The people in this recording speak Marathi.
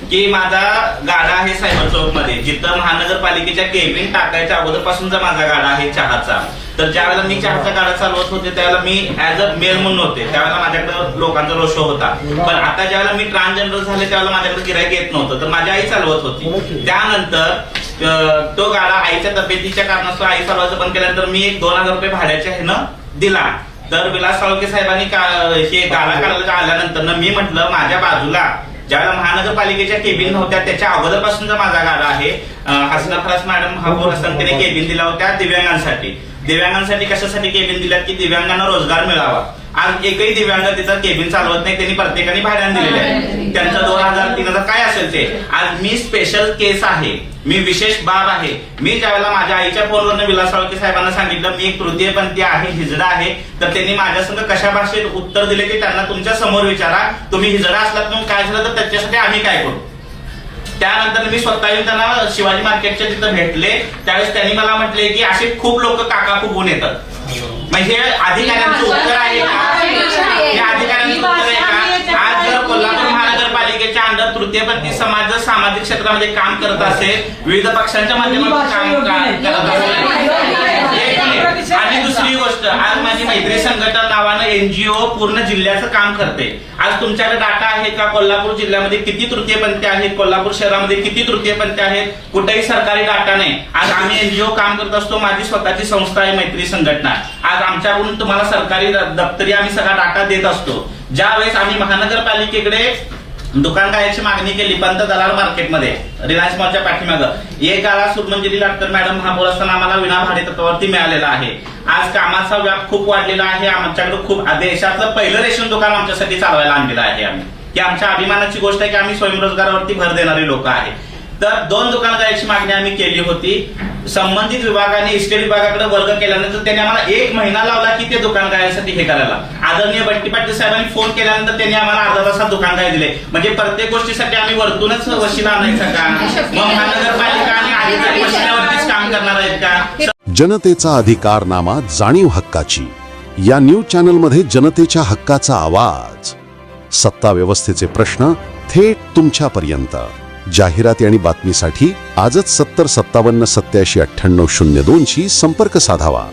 की माझा गाडा आहे सायबर चौक मध्ये, जिथं महानगरपालिकेच्या केबिन टाकायच्या अगोदरपासूनचा माझा गाडा आहे चहाचा. तर ज्या वेळेला मी चहाचा गाडा चालवत होते त्यावेळेला मी ऍज अ मेल म्हणून होते, त्यावेळेला माझ्याकडे लोकांचा रोष होता. पण आता ज्यावेळेला मी ट्रान्सजेंडर झाले त्यावेळेला माझ्याकडे गिराईक येत नव्हतं, तर माझी आई चालवत होती. त्यानंतर तो गाडा आईच्या तब्येतीच्या कारणास्तव आई चालवायचं बंद केल्यानंतर मी एक 2000 रुपये भाड्याच्या ह्यानं दिला. तर विलास साळुंखे साहेबांनी हे गाडा काढायला आल्यानंतर मी म्हटलं माझ्या बाजूला ज्यावेळेला महानगरपालिकेच्या केबिन नव्हत्या त्याच्या अगोदरपासूनचा माझा गाडा आहे. हसना फरास मॅडम महापौर असताना त्याने केबिन दिला होत्या दिव्यांगांसाठी कशासाठी केबिन दिल्यात की दिव्यांगांना रोजगार मिळावा. आज एकही दिव्यांग तिथं केबिन चालवत नाही, त्यांनी प्रत्येकाने भाड्याने दिलेले आहे. त्यांचं 2000 3000 काय असेल ते. आज मी स्पेशल केस आहे, मी विशेष बाब आहे. मी ज्यावेळेला माझ्या आईच्या फोनवरनं विलास साळुंखे साहेबांना सांगितलं मी एक तृतीयपंथी आहे, हिजडा आहे, तर त्यांनी माझ्या संग कशा भाषेत उत्तर दिले ते त्यांना तुमच्या समोर विचारा. तुम्ही हिजडा असलात म्हणून काय झालं तर त्याच्यासाठी आम्ही काय करू. त्यानंतर मी स्वतः येऊन त्यांना शिवाजी मार्केटच्या तिथं भेटले. त्यावेळेस त्यांनी मला म्हटले की असे खूप लोक काका फुगून येतात. म्हणजे अधिकाऱ्यांचं उत्तर आहे का, या अधिकाऱ्यांचं उत्तर आहे का. आज जर कोल्हापूर महानगरपालिकेच्या अंडर तृतीयपंथी समाज जर सामाजिक क्षेत्रामध्ये काम करत असेल, विविध पक्षांच्या माध्यमातून काम करत असेल. आणि दुसरी गोष्ट, आज माझी मैत्री संघटना नावानं एनजीओ पूर्ण जिल्ह्याचं काम करते. आज तुमच्याकडे डाटा आहे का कोल्हापूर जिल्ह्यामध्ये किती तृतीयपंथी आहेत, कोल्हापूर शहरामध्ये किती तृतीयपंथी आहेत, कुठेही सरकारी डाटा नाही. आज आम्ही एनजीओ काम करत असतो, माझी स्वतःची संस्था आहे मैत्री संघटना. आज आमच्याकडून तुम्हाला सरकारी दप्तरी आम्ही सगळा डाटा देत असतो. ज्या वेळेस आम्ही महानगरपालिकेकडे दुकान काढायची मागणी केली पंत दलाल मार्केटमध्ये रिलायन्स मॉलच्या पाठीमागं, एक गाळा सुरमंजिरी लाटकर मॅडम महापौर असताना आम्हाला विना भाडे तत्वावरती मिळालेला आहे. आज कामाचा व्याप खूप वाढलेला आहे. आमच्याकडे खूप देशातलं पहिलं रेशन दुकान आमच्यासाठी चालवायला आणलेलं आहे आम्ही, की आमच्या अभिमानाची गोष्ट आहे की आम्ही स्वयंरोजगारावरती भर देणारे लोक आहे. तर 2 दुकान काढायची मागणी आम्ही केली होती. संबंधित विभागाने इस्टेट विभागाकडे वर्ग केल्यानंतर त्यांनी आम्हाला 1 महिना लावला की ते दुकान काढण्यासाठी हे करायला. आदरणीय बट्टी पाटील साहेबांनी फोन केल्यानंतर त्यांनी आम्हाला अर्धा तासात दुकान काय दिले. म्हणजे प्रत्येक गोष्टीसाठी आम्ही वरतूनच वशिला आणायचा का. मग महानगरपालिका आणि अधिकारी वशिल्यावरतीच काम करणार आहेत का. जनतेचा अधिकारनामा, जाणीव हक्काची. या न्यूज चॅनल मध्ये जनतेच्या हक्काचा आवाज. सत्ता व्यवस्थेचे प्रश्न थेट तुमच्यापर्यंत. जाहिराती आणि बातमीसाठी आजच 70 57 87 98 02 शी संपर्क साधावा.